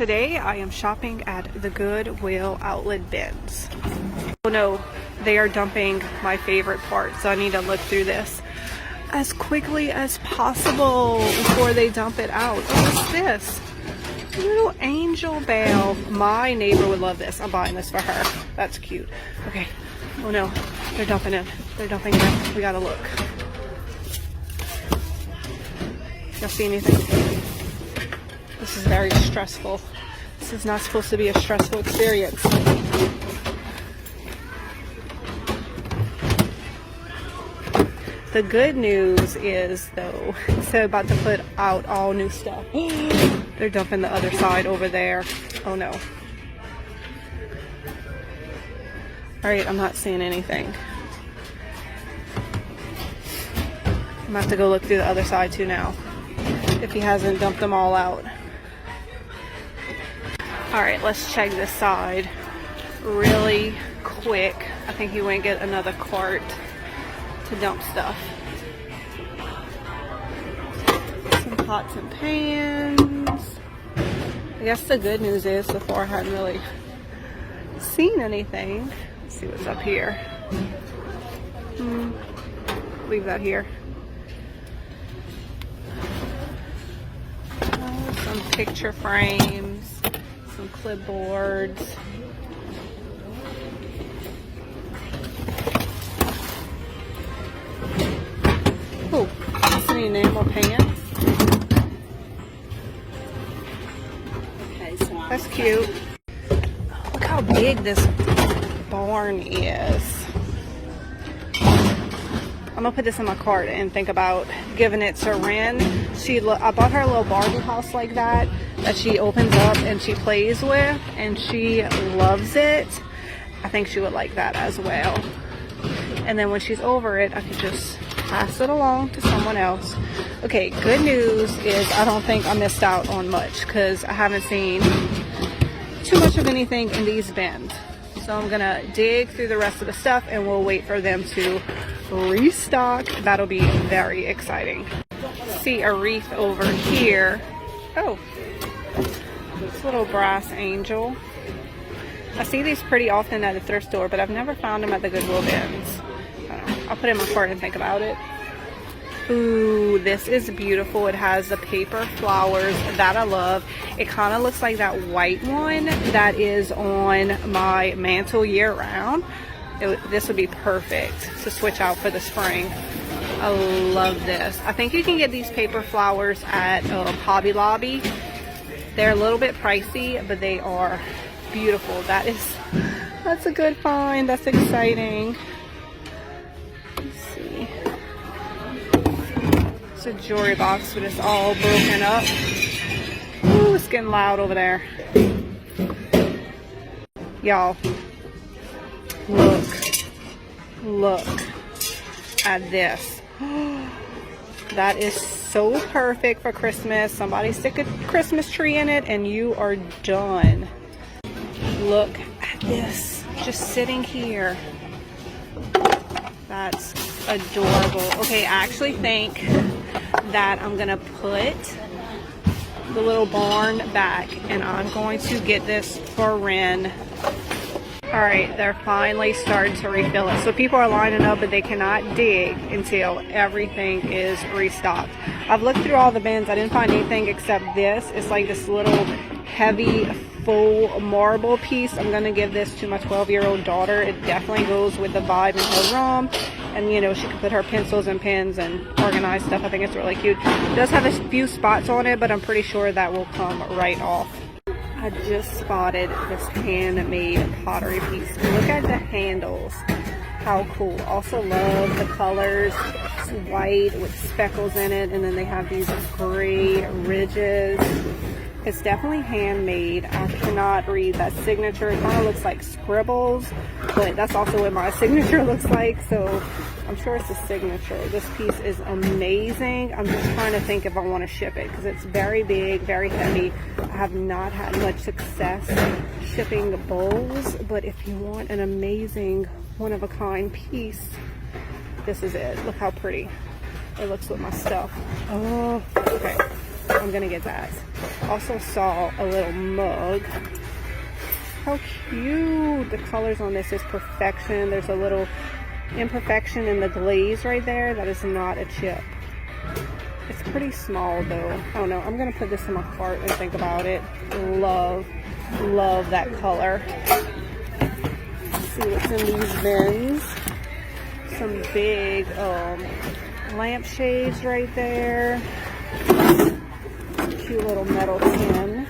Today I am shopping at the Goodwill Outlet Bins. Oh no, they are dumping my favorite part, so I need to look through this as quickly as possible before they dump it out. What's this? A little angel bell. My neighbor would love this. I'm buying this for her. That's cute. Okay. Oh no, they're dumping it. They're dumping it. We gotta look. Y'all see anything? This is very stressful. This is not supposed to be a stressful experience. The good news is, though, they're about to put out all new stuff. They're dumping the other side over there. Oh no. Alright, I'm not seeing anything. I'm gonna have to go look through the other side too now, if he hasn't dumped them all out. Alright, let's check this side really quick. I think he went get another cart to dump stuff. Some pots and pans. I guess the good news is so far I hadn't really seen anything. Let's see what's up here. Leave that here. Some picture frames, some clipboards. Oh, that's an enamel pants. Okay, so That's cute. Look how big this barn is. I'm gonna put this in my cart and think about giving it to Ren. I bought her a little Barbie house like that she opens up and she plays with, and she loves it. I think she would like that as well. And then when she's over it, I could just pass it along to someone else. Okay, good news is I don't think I missed out on much because I haven't seen too much of anything in these bins. So I'm gonna dig through the rest of the stuff and we'll wait for them to restock. That'll be very exciting. See a wreath over here. Oh, this little brass angel. I see these pretty often at the thrift store, but I've never found them at the Goodwill Bins. I'll put it in my cart and think about it. Ooh, this is beautiful. It has the paper flowers that I love. It kind of looks like that white one that is on my mantle year round. This would be perfect to switch out for the spring. I love this. I think you can get these paper flowers at Hobby Lobby. They're a little bit pricey, but they are beautiful. That's a good find. That's exciting. Let's see. It's a jewelry box, but it's all broken up. Ooh, it's getting loud over there. Y'all, look at this. That is so perfect for Christmas. Somebody stick a Christmas tree in it and you are done. Look at this, just sitting here. That's adorable. Okay, I actually think that I'm gonna put the little barn back and I'm going to get this for Ren. All right, they're finally starting to refill it. So people are lining up, but they cannot dig until everything is restocked. I've looked through all the bins. I didn't find anything except this. It's like this little heavy full marble piece. I'm gonna give this to my 12-year-old daughter. It definitely goes with the vibe in her room. And you know, she can put her pencils and pens and organize stuff. I think it's really cute. It does have a few spots on it, but I'm pretty sure that will come right off. I just spotted this handmade pottery piece. Look at the handles. How cool. Also love the colors. It's white with speckles in it, and then they have these gray ridges. It's definitely handmade. I cannot read that signature. It kind of looks like scribbles, but that's also what my signature looks like, so I'm sure it's a signature. This piece is amazing. I'm just trying to think if I want to ship it because it's very big, very heavy. I have not had much success shipping bowls, but if you want an amazing one-of-a-kind piece, this is it. Look how pretty it looks with my stuff. Oh, okay. I'm gonna get that. Also saw a little mug. How cute! The colors on this is perfection. There's a little imperfection in the glaze right there. That is not a chip. It's pretty small though. I don't know. I'm gonna put this in my cart and think about it. Love that color. Let's see what's in these bins. Some big lampshades right there. Cute little metal tin.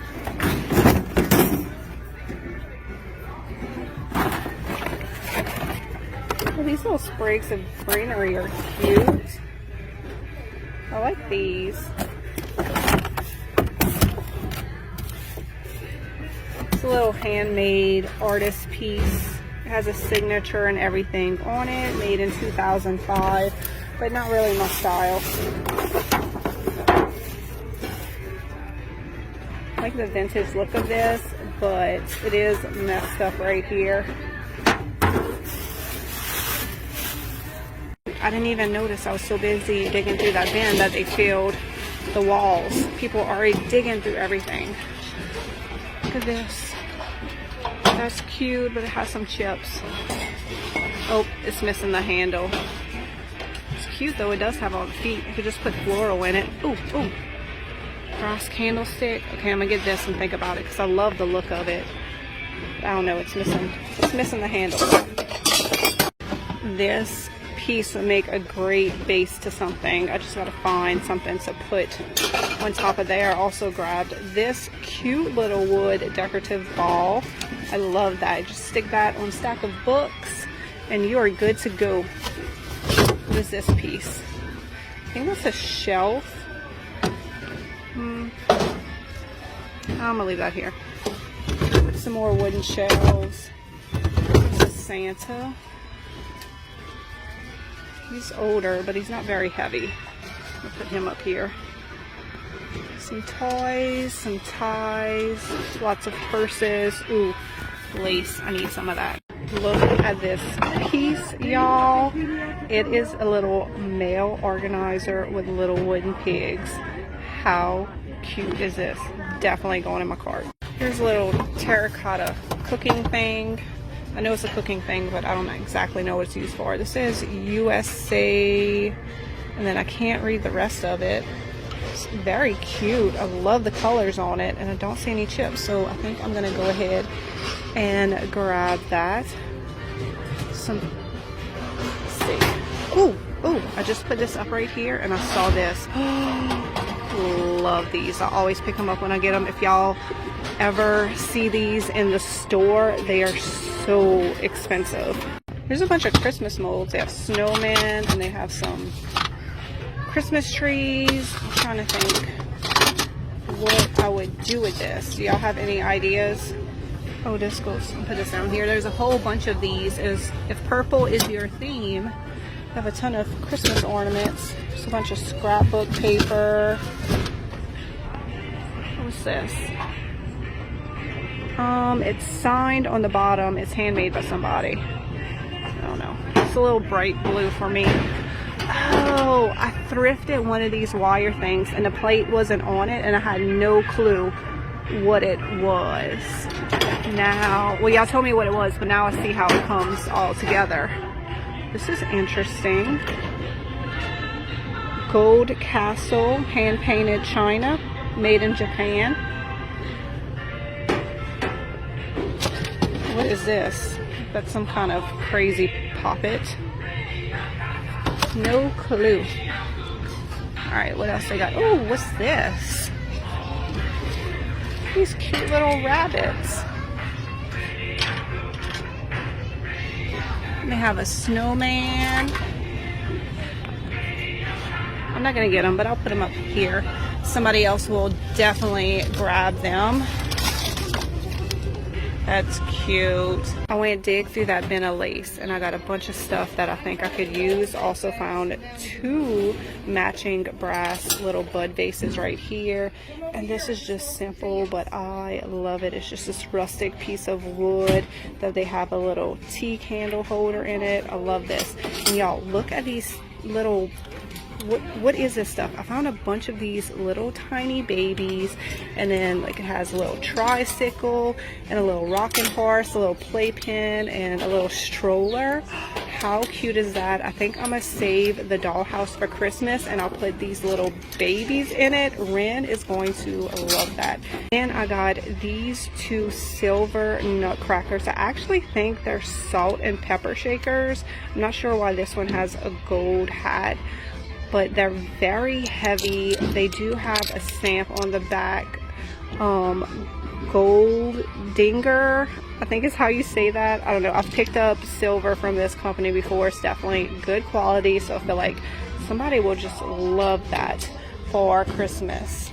Oh, these little sprigs of greenery are cute. I like these. It's a little handmade artist piece. It has a signature and everything on it, made in 2005, but not really my style. I like the vintage look of this, but it is messed up right here. I didn't even notice. I was so busy digging through that bin that they filled the walls. People are already digging through everything. Look at this. That's cute, but it has some chips. Oh, it's missing the handle. It's cute though. It does have all the feet. You could just put floral in it. Ooh, ooh. Brass candlestick. Okay, I'm gonna get this and think about it because I love the look of it. I don't know. It's missing the handle. This piece would make a great base to something. I just gotta find something to put on top of there. I also grabbed this cute little wood decorative ball. I love that. Just stick that on a stack of books and you are good to go. What is this piece? I think that's a shelf. I'm gonna leave that here. Some more wooden shelves. This is Santa. He's older, but he's not very heavy. I'll put him up here. Some toys, some ties, lots of purses. Ooh, lace. I need some of that. Look at this piece, y'all. It is a little mail organizer with little wooden pigs. How cute is this? Definitely going in my cart. Here's a little terracotta cooking thing. I know it's a cooking thing, but I don't exactly know what it's used for. This says USA, and then I can't read the rest of it. It's very cute. I love the colors on it, and I don't see any chips, so I think I'm gonna go ahead and grab that. Let's see. Ooh, I just put this up right here, and I saw this. Love these. I always pick them up when I get them. If y'all ever see these in the store, they are so expensive. There's a bunch of Christmas molds. They have snowmen and they have some Christmas trees. I'm trying to think what I would do with this. Do y'all have any ideas? Oh, this goes, I'll put this down here. There's a whole bunch of these. If purple is your theme, I have a ton of Christmas ornaments. Just a bunch of scrapbook paper. What's this? It's signed on the bottom. It's handmade by somebody. I don't know. It's a little bright blue for me. Oh, I thrifted one of these wire things and the plate wasn't on it and I had no clue what it was. Now, well, y'all told me what it was, but now I see how it comes all together. This is interesting. Gold Castle, hand-painted china, made in Japan. What is this? That's some kind of crazy poppet. No clue. Alright, what else they got? Oh, what's this? These cute little rabbits. They have a snowman. I'm not going to get them, but I'll put them up here. Somebody else will definitely grab them. That's cute. I went dig through that bin of lace and I got a bunch of stuff that I think I could use. Also found 2 matching brass little bud vases right here. And this is just simple, but I love it. It's just this rustic piece of wood that they have a little tea candle holder in it. I love this. And y'all, look at these little what is this stuff? I found a bunch of these little tiny babies, and then like it has a little tricycle and a little rocking horse, a little playpen, and a little stroller. How cute is that? I think I'm gonna save the dollhouse for Christmas, and I'll put these little babies in it. Ren is going to love that. And I got these two silver nutcrackers. I actually think they're salt and pepper shakers. I'm not sure why this one has a gold hat, but they're very heavy. They do have a stamp on the back. Gold Dinger, I think is how you say that. I don't know. I've picked up silver from this company before. It's definitely good quality, so I feel like somebody will just love that for Christmas.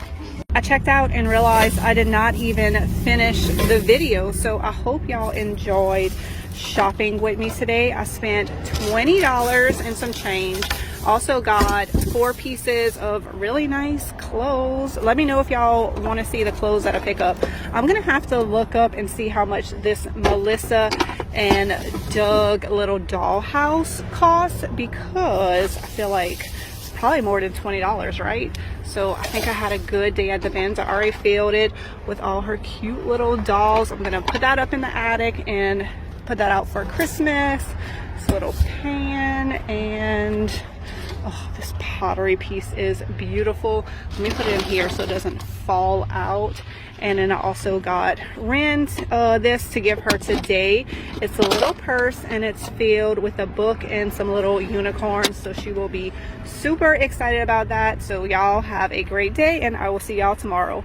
I checked out and realized I did not even finish the video, so I hope y'all enjoyed shopping with me today. I spent $20 and some change. Also got 4 pieces of really nice clothes. Let me know if y'all want to see the clothes that I pick up. I'm gonna have to look up and see how much this Melissa and Doug little dollhouse costs, because I feel like it's probably more than $20, right? So I think I had a good day at the bins. I already filled it with all her cute little dolls. I'm gonna put that up in the attic and put that out for Christmas. This little pan, and oh, this pottery piece is beautiful. Let me put it in here so it doesn't fall out. And then I also got Ren this to give her today. It's a little purse, and it's filled with a book and some little unicorns, so she will be super excited about that. So y'all have a great day, and I will see y'all tomorrow.